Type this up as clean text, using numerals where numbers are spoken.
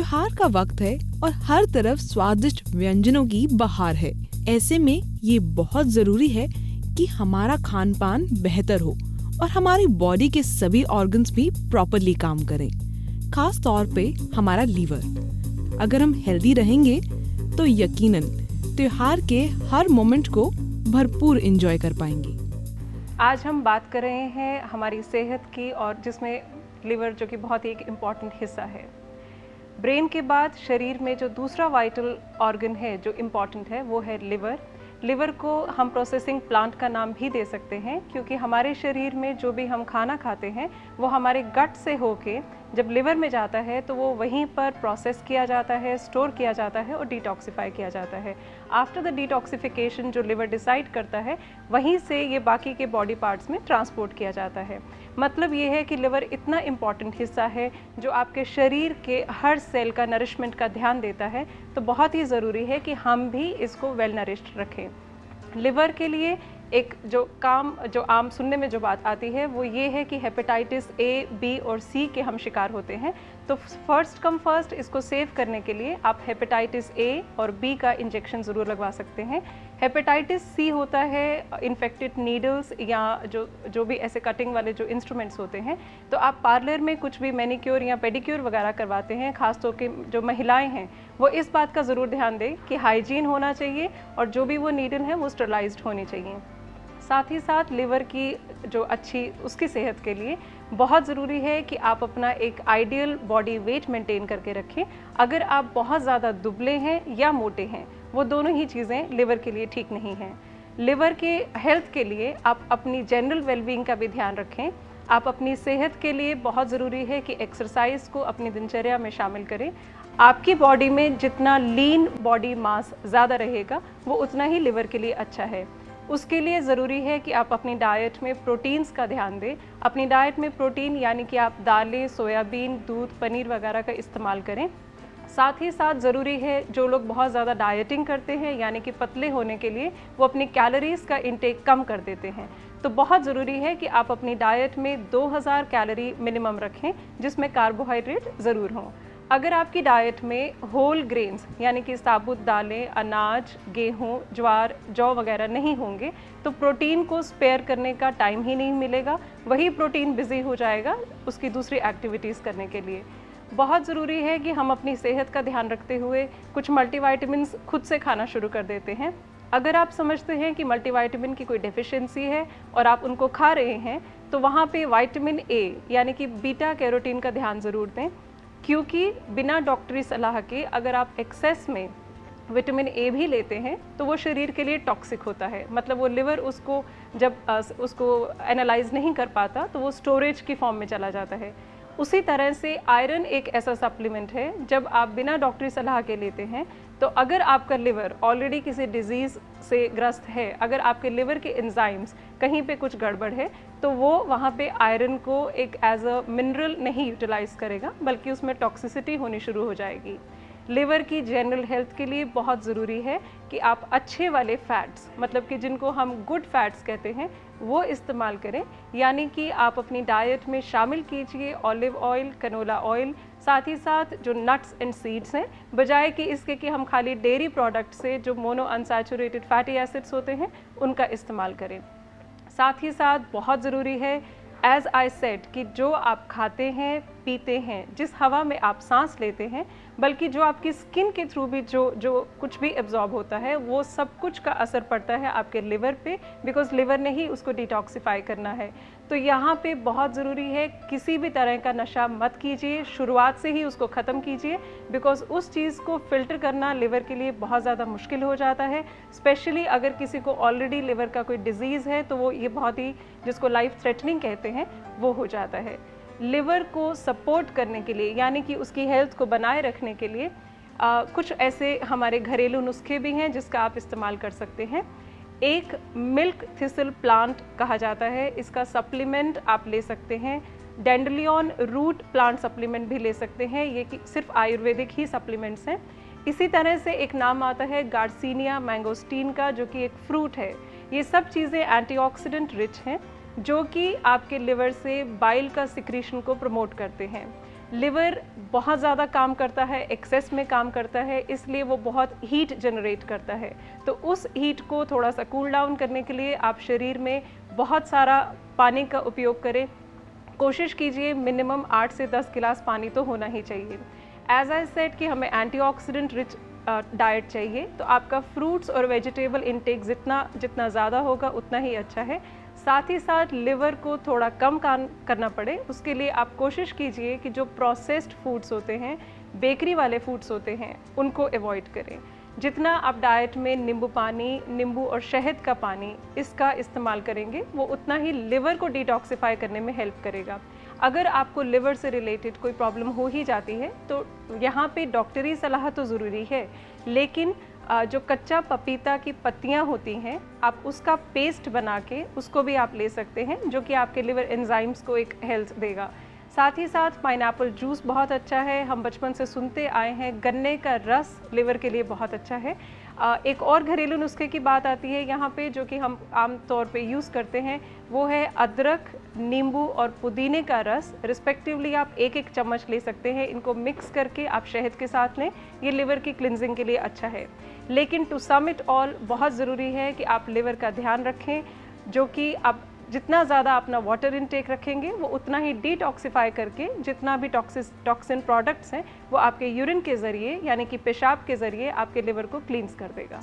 त्योहार का वक्त है और हर तरफ स्वादिष्ट व्यंजनों की बहार है। ऐसे में ये बहुत जरूरी है कि हमारा खान पान बेहतर हो और हमारी बॉडी के सभी ऑर्गन्स भी प्रॉपरली काम करें। खास तौर पे हमारा लीवर। अगर हम हेल्दी रहेंगे तो यकीनन त्योहार के हर मोमेंट को भरपूर एंजॉय कर पाएंगे। आज हम बात कर रहे हैं हमारी सेहत की, और जिसमें लिवर जो कि बहुत ही एक इम्पॉर्टेंट हिस्सा है। ब्रेन के बाद शरीर में जो दूसरा वाइटल ऑर्गन है जो इम्पॉर्टेंट है वो है लिवर। लिवर को हम प्रोसेसिंग प्लांट का नाम भी दे सकते हैं, क्योंकि हमारे शरीर में जो भी हम खाना खाते हैं वो हमारे गट से होके जब लिवर में जाता है तो वो वहीं पर प्रोसेस किया जाता है, स्टोर किया जाता है और डिटॉक्सिफाई किया जाता है। आफ्टर द डिटॉक्सिफिकेशन जो लिवर डिसाइड करता है वहीं से ये बाकी के बॉडी पार्ट्स में ट्रांसपोर्ट किया जाता है। मतलब ये है कि लिवर इतना इम्पॉर्टेंट हिस्सा है जो आपके शरीर के हर सेल का नरिशमेंट का ध्यान देता है। तो बहुत ही ज़रूरी है कि हम भी इसको वेल नरिश्ड रखें। लिवर के लिए एक जो आम सुनने में जो बात आती है वो ये है कि हेपेटाइटिस ए, बी और सी के हम शिकार होते हैं। तो फर्स्ट कम फर्स्ट इसको सेव करने के लिए आप हेपेटाइटिस ए और बी का इंजेक्शन ज़रूर लगवा सकते हैं। हेपेटाइटिस सी होता है इन्फेक्टेड नीडल्स या जो भी ऐसे कटिंग वाले जो इंस्ट्रूमेंट्स होते हैं। तो आप पार्लर में कुछ भी मैनिक्योर या पेडिक्योर वगैरह करवाते हैं, खासतौर के जो महिलाएं हैं वो इस बात का ज़रूर ध्यान दें कि हाइजीन होना चाहिए और जो भी वो नीडल है वो स्टरलाइज्ड होनी चाहिए। साथ ही साथ लिवर की जो अच्छी उसकी सेहत के लिए बहुत ज़रूरी है कि आप अपना एक आइडियल बॉडी वेट मेंटेन करके रखें। अगर आप बहुत ज़्यादा दुबले हैं या मोटे हैं, वो दोनों ही चीज़ें लिवर के लिए ठीक नहीं हैं। लिवर के हेल्थ के लिए आप अपनी जनरल वेलबींग का भी ध्यान रखें। आप अपनी सेहत के लिए बहुत ज़रूरी है कि एक्सरसाइज को अपनी दिनचर्या में शामिल करें। आपकी बॉडी में जितना लीन बॉडी मास ज़्यादा रहेगा वो उतना ही लिवर के लिए अच्छा है। उसके लिए ज़रूरी है कि आप अपनी डाइट में प्रोटीन्स का ध्यान दें। अपनी डाइट में प्रोटीन यानी कि आप दालें, सोयाबीन, दूध, पनीर वगैरह का इस्तेमाल करें। साथ ही साथ ज़रूरी है जो लोग बहुत ज़्यादा डाइटिंग करते हैं यानी कि पतले होने के लिए वो अपनी कैलोरीज़ का इंटेक कम कर देते हैं। तो बहुत ज़रूरी है कि आप अपनी डाइट में 2000 कैलोरी मिनिमम रखें, जिसमें कार्बोहाइड्रेट ज़रूर हों। अगर आपकी डाइट में होल ग्रेन्स यानी कि साबुत दालें, अनाज, गेहूं, ज्वार, जौ वगैरह नहीं होंगे तो प्रोटीन को स्पेयर करने का टाइम ही नहीं मिलेगा। वही प्रोटीन बिजी हो जाएगा उसकी दूसरी एक्टिविटीज़ करने के लिए। बहुत ज़रूरी है कि हम अपनी सेहत का ध्यान रखते हुए कुछ मल्टीविटामिन्स खुद से खाना शुरू कर देते हैं। अगर आप समझते हैं कि मल्टीविटामिन की कोई डेफिशिएंसी है और आप उनको खा रहे हैं तो वहाँ पे विटामिन ए यानी कि बीटा कैरोटीन का ध्यान ज़रूर दें, क्योंकि बिना डॉक्टरी सलाह के अगर आप एक्सेस में विटामिन ए भी लेते हैं तो वो शरीर के लिए टॉक्सिक होता है। मतलब वो लिवर उसको जब उसको एनालाइज नहीं कर पाता तो वो स्टोरेज की फॉर्म में चला जाता है। उसी तरह से आयरन एक ऐसा सप्लीमेंट है जब आप बिना डॉक्टरी सलाह के लेते हैं तो अगर आपका लिवर ऑलरेडी किसी डिजीज़ से ग्रस्त है, अगर आपके लिवर के एंजाइम्स कहीं पे कुछ गड़बड़ है तो वो वहाँ पे आयरन को एक एज अ मिनरल नहीं यूटिलाइज करेगा, बल्कि उसमें टॉक्सिसिटी होनी शुरू हो जाएगी। लिवर की जनरल हेल्थ के लिए बहुत ज़रूरी है कि आप अच्छे वाले फैट्स, मतलब कि जिनको हम गुड फैट्स कहते हैं, वो इस्तेमाल करें। यानी कि आप अपनी डाइट में शामिल कीजिए ऑलिव ऑयल, कनोला ऑयल, साथ ही साथ जो नट्स एंड सीड्स हैं, बजाय कि इसके कि हम खाली डेयरी प्रोडक्ट से जो मोनो अनसैचुरेटेड फैटी एसिड्स होते हैं उनका इस्तेमाल करें। साथ ही साथ बहुत ज़रूरी है एज आई सेड कि जो आप खाते हैं, पीते हैं, जिस हवा में आप सांस लेते हैं, बल्कि जो आपकी स्किन के थ्रू भी जो कुछ भी एब्जॉर्ब होता है वो सब कुछ का असर पड़ता है आपके लिवर पे, बिकॉज लिवर ने ही उसको डिटॉक्सिफाई करना है। तो यहाँ पे बहुत ज़रूरी है किसी भी तरह का नशा मत कीजिए, शुरुआत से ही उसको ख़त्म कीजिए, बिकॉज उस चीज़ को फ़िल्टर करना लिवर के लिए बहुत ज़्यादा मुश्किल हो जाता है। स्पेशली अगर किसी को ऑलरेडी लिवर का कोई डिज़ीज़ है तो वो ये बहुत ही, जिसको लाइफ थ्रेटनिंग कहते हैं, वो हो जाता है। लिवर को सपोर्ट करने के लिए यानी कि उसकी हेल्थ को बनाए रखने के लिए कुछ ऐसे हमारे घरेलू नुस्खे भी हैं जिसका आप इस्तेमाल कर सकते हैं। एक मिल्क थिसल प्लांट कहा जाता है, इसका सप्लीमेंट आप ले सकते हैं। डेंडलियन रूट प्लांट सप्लीमेंट भी ले सकते हैं, ये कि सिर्फ आयुर्वेदिक ही सप्लीमेंट्स हैं। इसी तरह से एक नाम आता है गार्सिनिया मैंगोस्टीन का, जो कि एक फ्रूट है। ये सब चीज़ें एंटीऑक्सीडेंट रिच हैं जो कि आपके लिवर से बाइल का सिक्रीशन को प्रमोट करते हैं। लिवर बहुत ज़्यादा काम करता है, एक्सेस में काम करता है, इसलिए वो बहुत हीट जनरेट करता है। तो उस हीट को थोड़ा सा कूल डाउन करने के लिए आप शरीर में बहुत सारा पानी का उपयोग करें। कोशिश कीजिए मिनिमम 8 से 10 गिलास पानी तो होना ही चाहिए। एज आई सेड कि हमें एंटीऑक्सीडेंट रिच डाइट चाहिए, तो आपका फ्रूट्स और वेजिटेबल इनटेक जितना ज़्यादा होगा उतना ही अच्छा है। साथ ही साथ लिवर को थोड़ा कम काम करना पड़े, उसके लिए आप कोशिश कीजिए कि जो प्रोसेस्ड फूड्स होते हैं, बेकरी वाले फूड्स होते हैं, उनको अवॉइड करें। जितना आप डाइट में नींबू पानी, नींबू और शहद का पानी इसका इस्तेमाल करेंगे, वो उतना ही लिवर को डिटॉक्सिफाई करने में हेल्प करेगा। अगर आपको लिवर से रिलेटेड कोई प्रॉब्लम हो ही जाती है तो यहाँ पे डॉक्टरी सलाह तो ज़रूरी है, लेकिन जो कच्चा पपीता की पत्तियाँ होती हैं, आप उसका पेस्ट बना के उसको भी आप ले सकते हैं, जो कि आपके लिवर एंजाइम्स को एक हेल्थ देगा। साथ ही साथ पाइनएप्पल जूस बहुत अच्छा है, हम बचपन से सुनते आए हैं। गन्ने का रस लिवर के लिए बहुत अच्छा है। एक और घरेलू नुस्खे की बात आती है यहाँ पे, जो कि हम आम तौर पे यूज़ करते हैं, वो है अदरक, नींबू और पुदीने का रस। रिस्पेक्टिवली आप एक एक चम्मच ले सकते हैं। इनको मिक्स करके आप शहद के साथ लें, ये लिवर की क्लिनजिंग के लिए अच्छा है। लेकिन टू सम इट ऑल, बहुत ज़रूरी है कि आप लिवर का ध्यान रखें, जो कि आप जितना ज़्यादा अपना वाटर इनटेक रखेंगे, वो उतना ही डिटॉक्सिफाई करके जितना भी टॉक्सिन प्रोडक्ट्स हैं, वो आपके यूरिन के ज़रिए यानी कि पेशाब के ज़रिए आपके लिवर को क्लींस कर देगा।